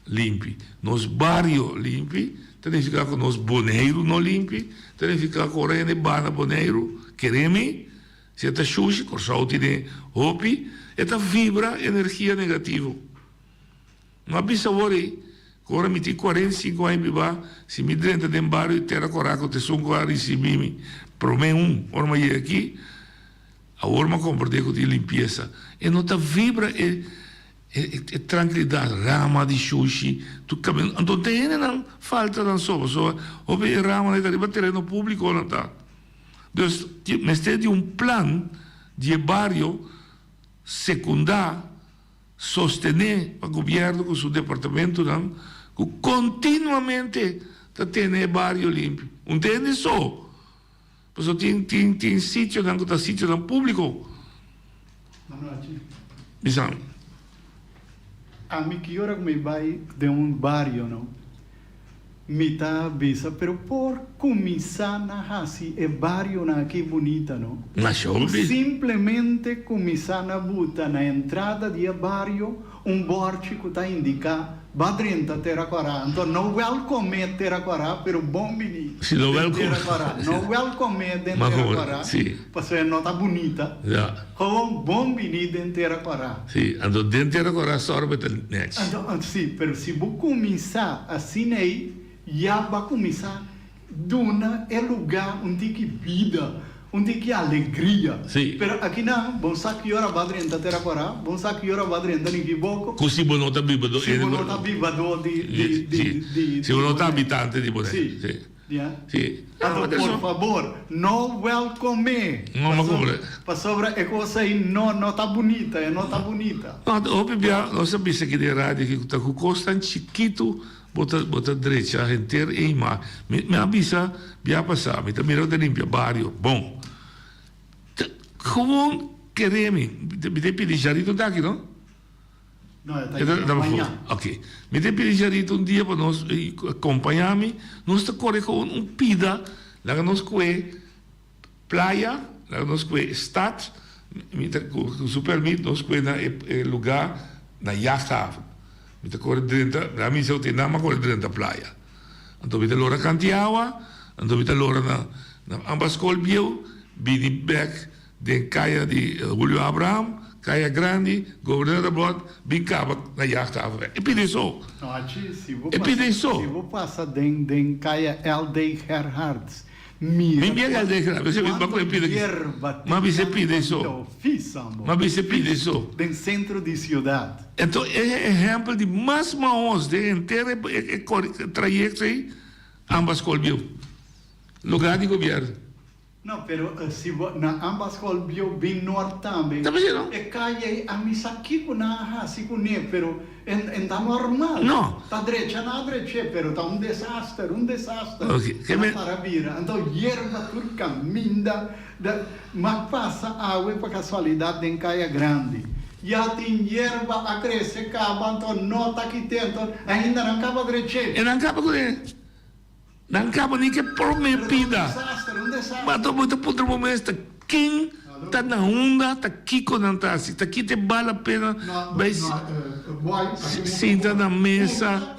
limpi nós barrio limpi significa que nós Boneiro não limpi significa que correndo bana Boneiro quereme se está sushi corsauti de hopi esta vibra energia negativa. Não bisa worry, agora me tem 45 anos, se me dentro de barrio e terra coraco, te sou com a receber-me, promete orma ir aqui, a orma compreende com de limpeza. E não está vibra é tranquilidade, rama de sushi, tu caminho, então tem não falta não só houve rama de arriba terreno público não está. Então, mas tem de plano de barrio secundar, sostener o governo com seu departamento, não, que continuamente está tendo barrio limpo. Não tem só. Porque tem sítio, não está sítio não público. Bisão. A mim que hora me vai de barrio, não? Me tá bisa, pero por começar na assim é barrio na aqui bonita, não? Simplesmente começar na buta na entrada de barrio borte que tá indicar badrenta Teraquará. Então não vai comer Teraquará, pero bom menino. Se não vai comer, não vai comer dentro de Teraquará. Porque não tá bonita. Com bom menino dentro de Teraquará. Sim, então dentro de Teraquará sorbe o net. Então, sim, pero se você começar assim aí já vai começar dona é lugar onde que vida, onde que alegria. Sim. Pero aqui não, bom sabe que hora vai dentro da Teraquará, bom sabe que hora vai dentro de Boco. Così não está vivo do. Se não está vivo de. Se não está habitante de Boné. Sim. Sim. Então, por favor, não vai comer. Não vai comer. Para sobre é coisa aí não está bonita, não está bonita. Não, óbvio, nós sabemos aqui de rádio que está com costa chiquito. Bota direita inteira e mais. Me avisa, já passar, me também de limpar barrio. Bom, como queremos, me tem pedir jarito daqui, não? Não, está amanhã. Ok. Me tem pedir jarito dia para nós acompanhar-me. Nós está correndo com pida, lá que nós coe praia, lá que nós coe estado, com supermito, nós coe na lugar na Yachthaven. Mi te corre dentro, la mia se nada corre dentro la playa. Anto mi te lora cantiawa, anto mi te lora na ambas col bio, bini back den kaya di Julio Abraham, Caia Grande, governador Blot, bincava na jachthaven. E pide zo. Se você passa den Caia LD Gerhards, mi biega LD Gerhards, mas você pide zo. Mas você pide zo. Den centro de ciudad. Então, é exemplo de mais maus de inteiro trajeto aí, ambas colbiu. Lugar de governo. No, pero se na ambas colbio bem norte também. Tá vendo? É caia a missa aqui com na assim com ne, pero tá normal. Não. Tá direita na direita, pero tá um desastre. Ok. Que me parabira. Então hierba por caminda, mas passa água para casualidade em Caia Grande. Já tem hierba a crescer, acaba, então nota que tem, então ainda não acaba direita. E não acaba com ele. Não acaba nem que prometida. Mas tô muito por momento quem tá na onda, tá aqui com a taça, tá aqui te vale a pena, vai sentar na mesa.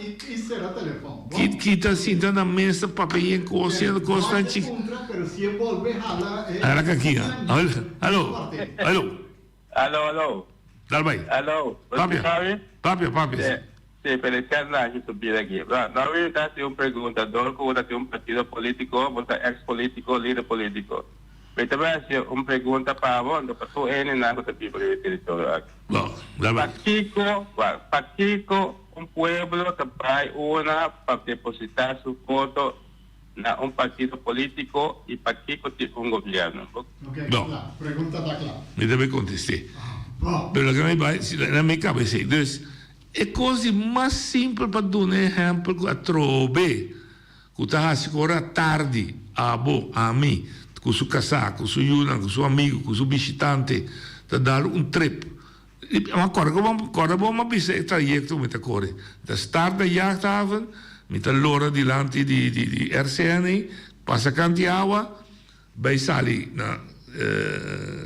Que tá sentando na mesa, papel cozinhando constante. Olha aqui, alô. Dá bem. Alô. Papia. Sí, Feliciano aquí subir aquí. No voy a hacer un preguntador como de un partido político, ex político, líder político. Pero te voy a hacer una pregunta para vos, para tú en el de people de territorio. Paquico, un pueblo te trae una para depositar su voto en un partido político y Paquico tiene un gobierno. No. Pregunta está clara. Me deve contestar. Pero lo que me va na minha cabeça. Dus, é coisa mais simples para dar um exemplo a trobe. Que está agora tarde, a mim, com seu casaco, com seu yuna, com seu amigo, com seu visitante, para dar um trip. Agora vamos pensar o trajeto met corre. Da start da jachthaven, met de lora dilante de RCN, passa Cantiawa, bij Sali na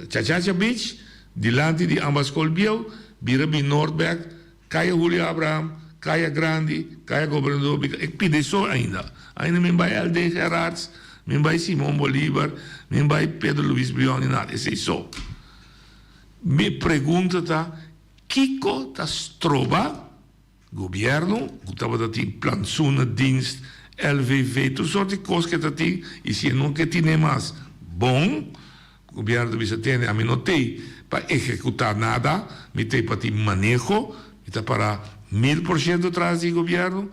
Chachacha Beach, dilante de Ambas Colbiel, Birabi Noordberg, Caia Julio Abraham, Caia Grande, Caia Governador. Ik pide zo ainda. Ainda me vai LD Gerards, me vai Simão Bolívar, me vai Pedro Luiz Brion e nada. Isso é só. Me pergunta tá, Kiko tá trova, governo, que estava da tem plantsoenendienst, LVV, tudo sorte de coisas que tá tem, e se não que tem mais bom, o governo deve ter, a mim não tem para executar nada, me tem para ter manejo, está para 1000% atrás do governo.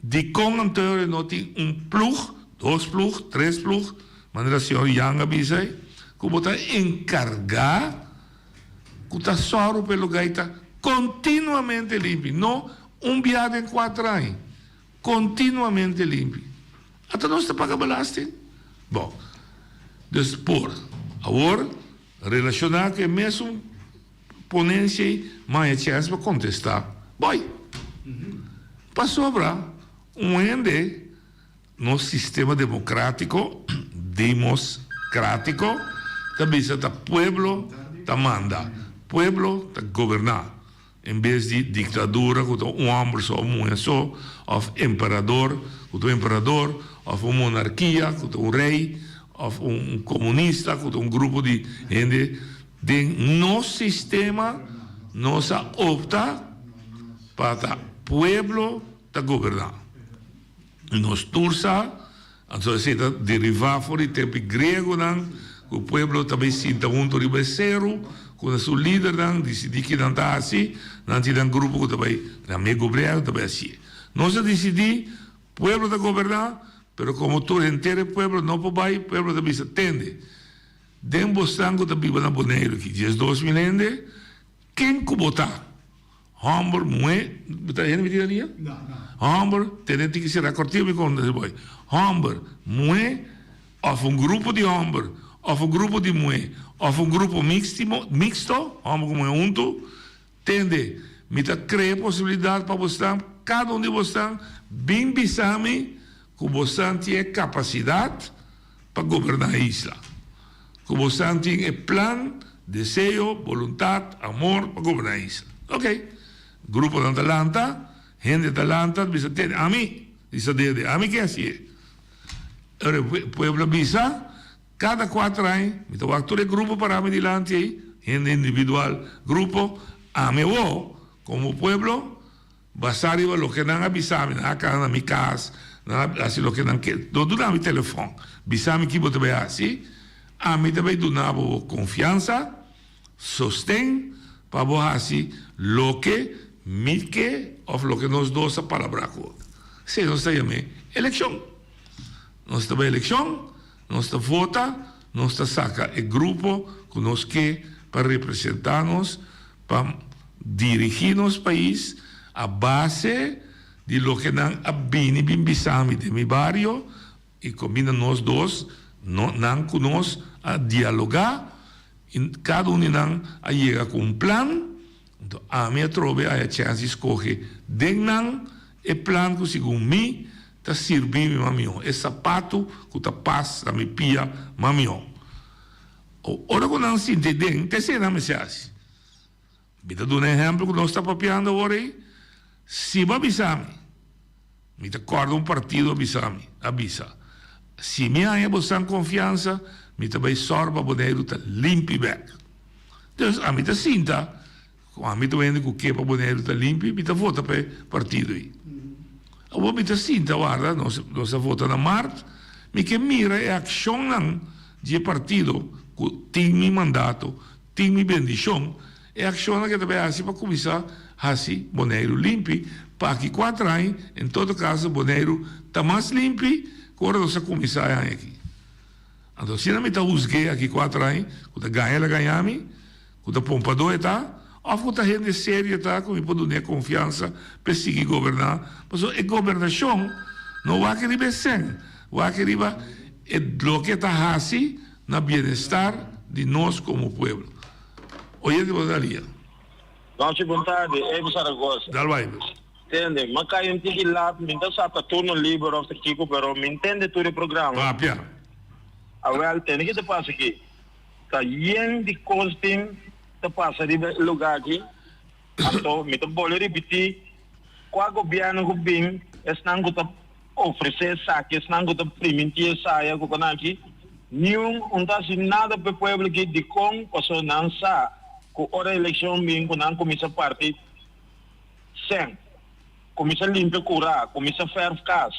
De conanteuren não tem plug, 2 plug, 3 plug, maneira senhor Yanga bisai, como está encargar, que está só pelo gaita continuamente limpo, não viado em 4 anos, continuamente limpo. Até nós está pagando belasting. Bom, dus agora, relacionar com mesmo ponência, mais chance para contestar. Boy, para sobrar ende no sistema democrático, também está pueblo, está manda, pueblo, está governar. Em vez de ditadura, com homem só, mulher só, ou imperador, ou monarquia, com rei, ou comunista, com grupo de gente. De nosso sistema, nós opta para o pueblo governar. Nós tursa, então se derivar fora do tempo grego, o pueblo também sinta ribeceiro, com o seu líder, decidi que não está assim, não tem um grupo que também, também governa, também assim. Nós decidimos, o pueblo governar, mas como todo inteiro pueblo não pode, o pueblo também se atende. Den bostango da biba na boneiro que dias 2000 quem cubotar Humber mue tá gente me diria não Humber tem que ser acortivo com esse boy Humber mue ou grupo de Humber ou grupo de mue ou grupo mixto Humber como junto tende me tá cria possibilidade para você cada de você bem bisame que você tem capacidade para governar a isla. Como tem plan, desejo, vontade, amor para governar isso. Ok. Grupo de Atalanta, gente de Atalanta, bisa ter, a mim, que é assim. O pueblo bisa, cada 4 anos, então o grupo para mim delante aí, gente individual, grupo, a mí como pueblo, basar en lo que dan avisarme, acá en mi casa, así lo que dan que, no mi teléfono, avisarme que te vea así, a mí también donar confianza, sostén, para vos así, lo que, o lo que nos dos a palabra. Si no está llamé elección. No está elección, no está vota, no está saca el grupo que nos que para representarnos, para dirigirnos país a base de lo que dan a bini bimbisami de mi barrio y combina nos dos, no nan con nos a dialogar y cada uno nan a llegar con un plan. Entonces, a mí trove a chance escoge den el plan que según mí está sirviendo mamio, es zapato que está paz a mi pia mamio. Ahora con nan sin de den, te se me se hace. Me te doy un ejemplo que no está papiando ahora ahí. Si va a avisarme, me te acuerdo un partido avisa. Si me hay bastante confianza, me te voy a sorba bonero te limpi back. Entonces, a mí te sinta, a mí te vende que quepa bonero te limpi, me te vota per partido aí. Agora me te sinta, guarda, não se vota na Marte, me que mira a ação de partido que tem mi mandato, tem mi bendição, é a ação que te vai assim para começar assim, bonero limpi, para que 4 anos, em todo caso, bonero está mais limpi, agora você começar aqui. Então, se não me está usando aqui 4 anos, quando ganha-me, quando pompador está, ou quando a gente séria está, como pode ter confiança para seguir governar. Mas a governação não vai querer sem, vai querer o que está assim, no bem-estar de nós como povo. Hoje eu vou dar ali. Noite, boa tarde, Evo Saragossa. Dá vai. Entende? Mas cai um tiki lá, me dá só turno livre of the Kiko, pero me entende todo o programa. Ah, pia. Agora, tem que te passa aqui. Tá yen de costing, te passa de lugar aqui. Então, me te bole repetir, qual governo que vem, estão que te oferecer saque, estão que te permitir saia com aqui. Nenhum, não tá assim nada para o povo aqui de com, passou não sa, com hora eleição vem, com não começa a partir, sem. Começa a limpar curar, começa a fazer caso.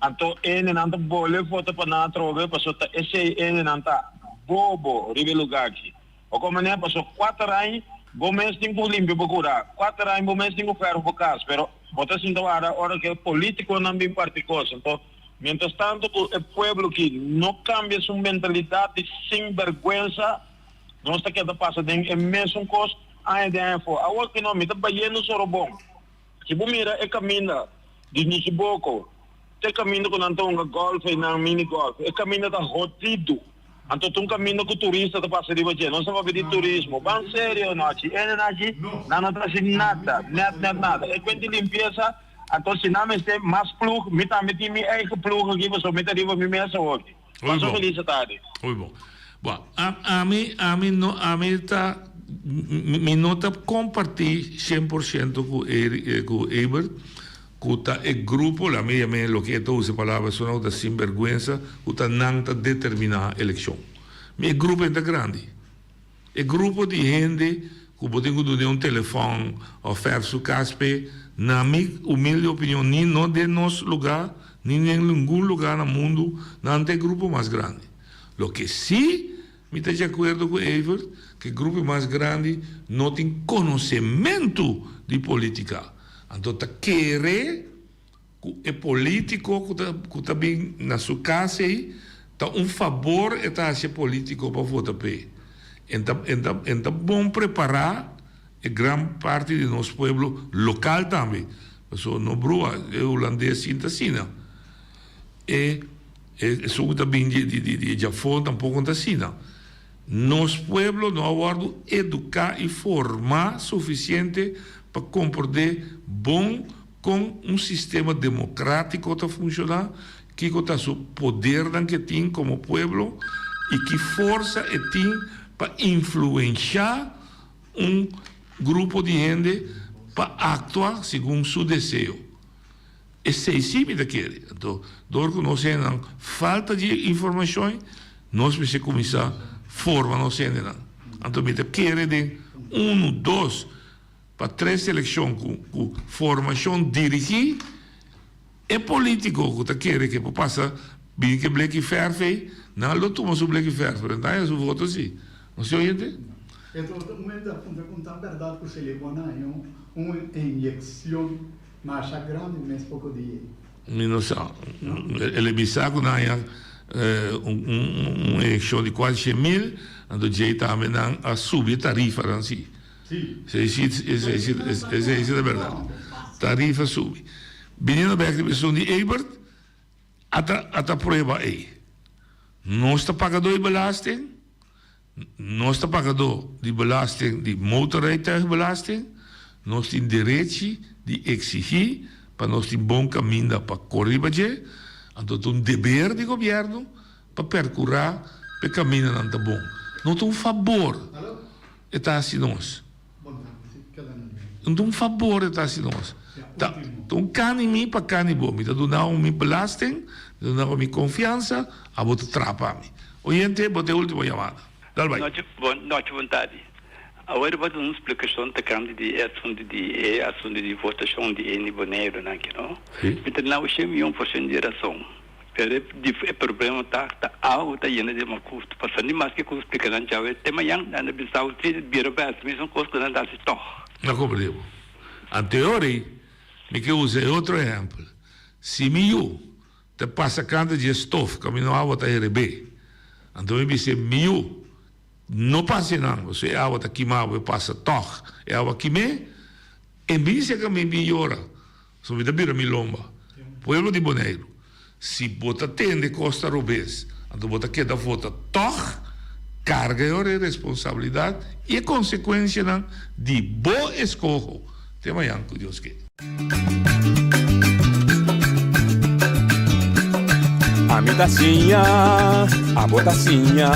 Então, ele não está bolé, foto para não trocar, passou a esse ele não está bobo, ribe lugar aqui. O como é, passou 4 anos, bom mês tem que limpar para curar. 4 anos, bom mês tem que fazer para caso. Pero, você sinta a hora que o político não vem particoso. Então, mientras tanto, o povo que não cambia sua mentalidade sem vergonha, não está que passa em mesmo coisa, ainda é for. Agora que não, me está baiano soro bom. Se você mira é caminho de Nishiboco, é caminho com um golf e um mini golf, é caminho da rotido. Então, um caminho com turista está passando de você, não se vai pedir turismo. Bem sério, não está assim nada, nada. É quando limpeza, então se não me tem mais plug, me está metendo minha eigen plug aqui, mas eu me arriba minha mesa hoje. Mas eu feliz tarde. Muito bom. Bom, a mim está... Me nota compartir 100% com Ebert, que o grupo, a mim, lo que eu uso a palavra, são da sinvergüenza, que não determinar a eleição. Mas o grupo é grande. O grupo de gente que pode ter um telefone, oferecer seu caspe, na minha humilde opinião, nem no de nosso lugar, nem em nenhum lugar no mundo, não tem grupo mais grande. Lo que sim, me está de acordo com Ebert, que o grupo mais grande não tem conhecimento de política. Então, querer que o político que está bem na sua casa aí, está favor de ser político para votar para ele. Então, bom preparar a grande parte de nosso povo local também. Porque no Brua, é holandês e Sina. E isso também de Japão tampouco está Sina. Nos pueblos no aguardo educar e formar suficiente para compreender bom com um sistema democrático que funciona, que está o poder que tem como pueblo e que força tem para influenciar um grupo de gente para actuar segundo seu desejo. Esse é sim que quer. Então, quando nós temos falta de informações, nós precisamos começar forma não sendo nada. então me quer de 1, 2 para 3 eleições com formação dirigir é político que quer que passa bem que Black Ferfe não lo toma su Black Ferfe então é o voto assim não se ouvinte? Então a verdade que se levou na uma injeção mais grande nesse pouco dia não sei ele me sabe na uma eleição de quase 100.000 então já também a subir tarifa assim essa é a verdade tarifa sube menino back de pessoa de Ebert até prova aí não está pagador de belasting não está pagador de belasting de motorrijtuigbelasting nós temos direito de exigir para nós ter bom caminho para correr então um dever de governo para percorrer o caminho não está bom não tem um favor está assim nós não tem um favor está assim nós então cani mi para cani bom me dá minha belasting me dá minha confiança a botar trapa me oyente botei a última chamada dá vai noite vontade agora vou dar uma explicação da câmara de assunto de votação de N Boneiro não então não chame 1% de razão o problema está alto está indo de uma custo passando mais que custo explicar não já é tema yang na bisau de biro para a mesma custo não dá se to não compreendo a teoria me que use outro exemplo se miu te passa canta de estof caminho a outra RB então me disse miu não passa não você a outra queimava e passa toch é a queime em vez de que me melhora só me dá bira milomba pueblo de Boneiro se bota tende Costa Robes então bota que da volta toch carga e responsabilidade e a consequência de boa escolha tema yang que Deus quer a mitacinha, a botacinha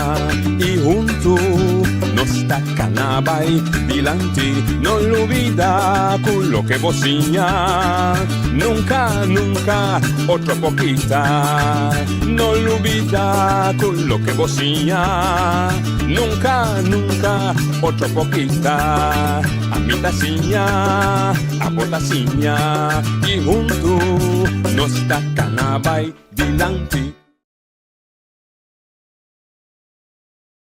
e junto nos tacanabay dilante no olvida quello que vocinha nunca, nunca otro poquita no olvida quello que vocinha nunca, nunca otro poquita a mitacinha, a botacinha y junto nos tacanabay dilante